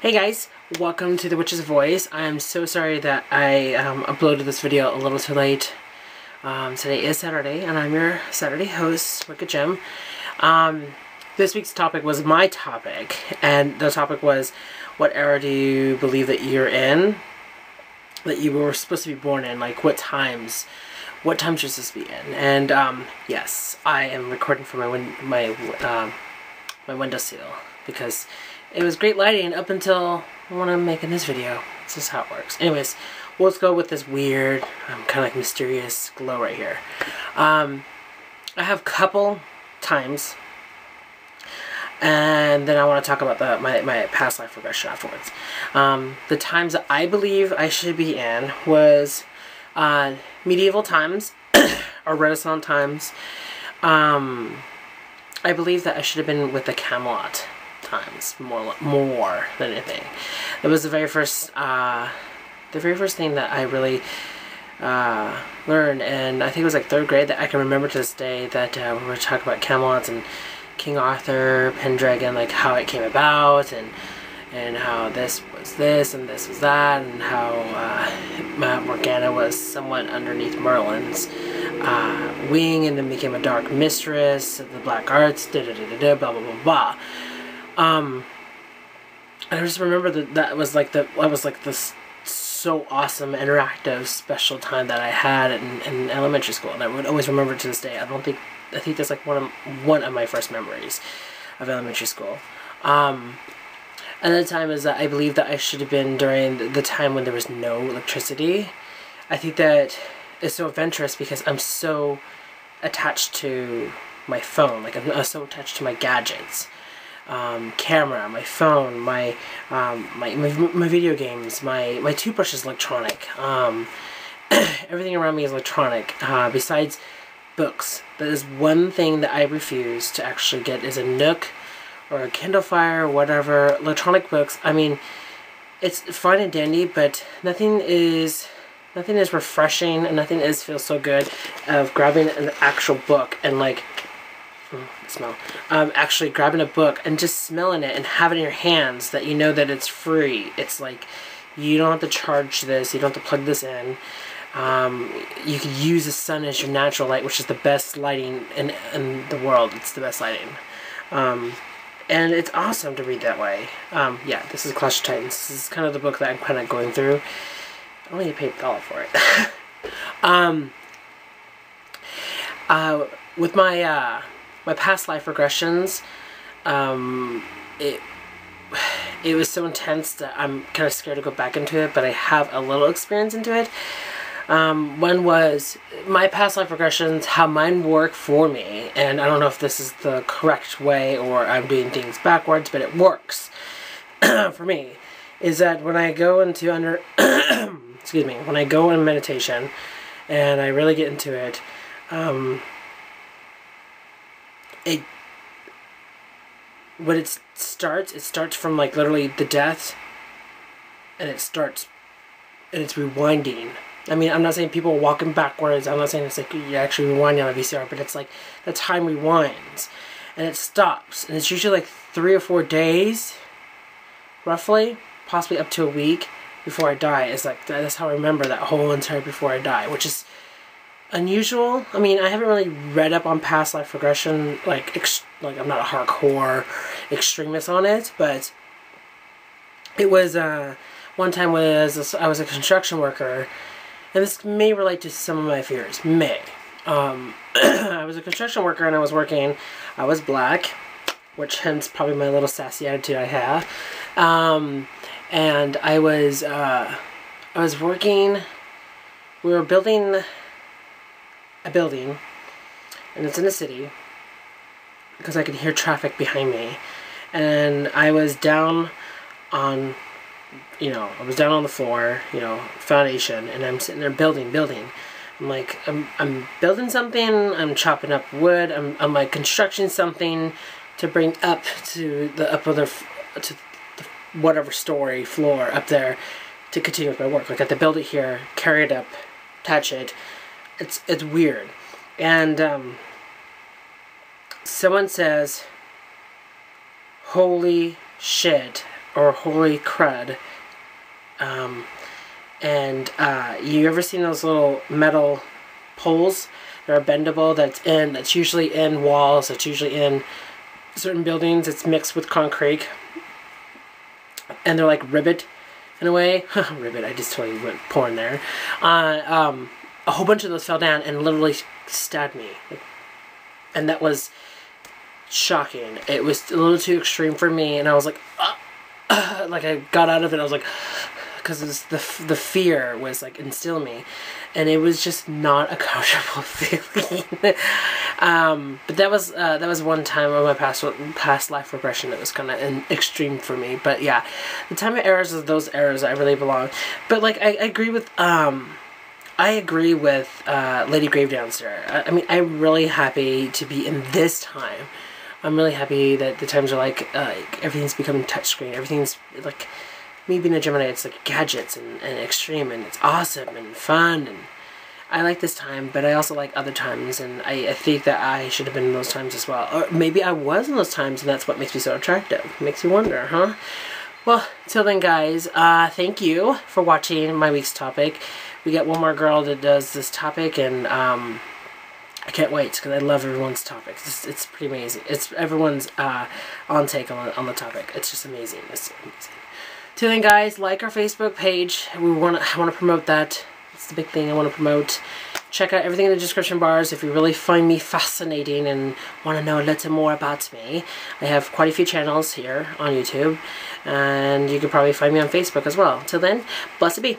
Hey guys, welcome to The Witch's Voice. I'm so sorry that I uploaded this video a little too late. Today is Saturday, and I'm your Saturday host, Wiccagem. This week's topic was my topic, and the topic was, what era do you believe that you're in? That you were supposed to be born in, like what times you're supposed to be in. And yes, I am recording from my windowsill because it was great lighting up until when I'm making this video. This is how it works. Anyways, let's go with this weird, kind of like mysterious glow right here. I have a couple times, and then I want to talk about my past life regression afterwards. The times that I believe I should be in was medieval times or Renaissance times. I believe that I should have been with the Camelot times more than anything. It was the very first thing that I really learned, and I think it was like 3rd grade, that I can remember to this day, that we were talking about Camelot and King Arthur, Pendragon, like how it came about, and how this was this and this was that, and how Morgana was somewhat underneath Merlin's wing, and then became a dark mistress of the black arts, blah blah blah blah. I just remember that was like this so awesome interactive special time that I had in elementary school, and I would always remember to this day. I think that's like one of my first memories of elementary school. Another time is that I believe that I should have been during the time when there was no electricity. I think that is so adventurous because I'm so attached to my phone. Like, I'm so attached to my gadgets. Camera, my phone, my video games, my toothbrush is electronic. Everything around me is electronic. Besides books, that is one thing that I refuse to actually get, is a Nook or a Kindle Fire or whatever. Electronic books, I mean, it's fine and dandy, but nothing is refreshing, and nothing feels so good of grabbing an actual book and like smell. Actually grabbing a book and just smelling it and having it in your hands, that you know that it's free. It's like, you don't have to charge this, you don't have to plug this in. You can use the sun as your natural light, which is the best lighting in the world. It's the best lighting. And it's awesome to read that way. Yeah, this is Clash of Titans. This is kind of the book that I'm kind of going through. I only paid $1 for it. With my past life regressions, it was so intense that I'm kind of scared to go back into it, but I have a little experience into it. One was my past life regressions, how mine work for me, and I don't know if this is the correct way or I'm doing things backwards, but it works for me, is that when I go into when I go in meditation and I really get into it, when it starts from like literally the death, and it's rewinding. I mean, I'm not saying people walking backwards, I'm not saying it's like you're actually rewinding on a VCR, but it's like the time rewinds, and it stops, and it's usually like 3 or 4 days, roughly, possibly up to a week before I die. It's like, that's how I remember that whole entire before I die, which is unusual. I mean, I haven't really read up on past life regression, like I'm not a hardcore extremist on it, but it was one time I was a construction worker, and this may relate to some of my fears. I was a construction worker, and I was black, which hence probably my little sassy attitude I have. And I was working, we were building a building, and it's in a city, because I could hear traffic behind me, and I was down on, the floor, foundation, and I'm sitting there building. I'm like, I'm building something, I'm chopping up wood, I'm like constructing something to bring up to the whatever story floor up there to continue with my work. Like, I have to build it here, carry it up, attach it. It's weird. And someone says, "Holy shit, or holy crud. And you ever seen those little metal poles that are bendable? That's usually in walls. That's usually in certain buildings. It's mixed with concrete, and they're like ribbit in a way. Ribbit. I just totally went porn there. A whole bunch of those fell down and literally stabbed me, and that was shocking. It was a little too extreme for me, and I was like, like I got out of it. I was like, because the fear was like instilling me, and it was just not a comfortable feeling. But that was one time of my past life regression that was kind of extreme for me. But yeah, the time of errors of those errors I really belong. But like I agree with Lady Gravedancer. I mean, I'm really happy to be in this time. I'm really happy that the times are like everything's becoming touchscreen. Everything's like, me being a Gemini, it's like gadgets and extreme, and it's awesome and fun, and I like this time, but I also like other times, and I think that I should have been in those times as well. Or maybe I was in those times, and that's what makes me so attractive. Makes you wonder, huh? Well, till then, guys, thank you for watching my week's topic. We got one more girl that does this topic, and I can't wait, because I love everyone's topics. It's pretty amazing. It's everyone's on take on the topic. It's just amazing. It's amazing. Till then, guys, like our Facebook page. I want to promote that. It's the big thing I want to promote. Check out everything in the description bars if you really find me fascinating and want to know a little more about me. I have quite a few channels here on YouTube, and you can probably find me on Facebook as well. Till then, blessed be.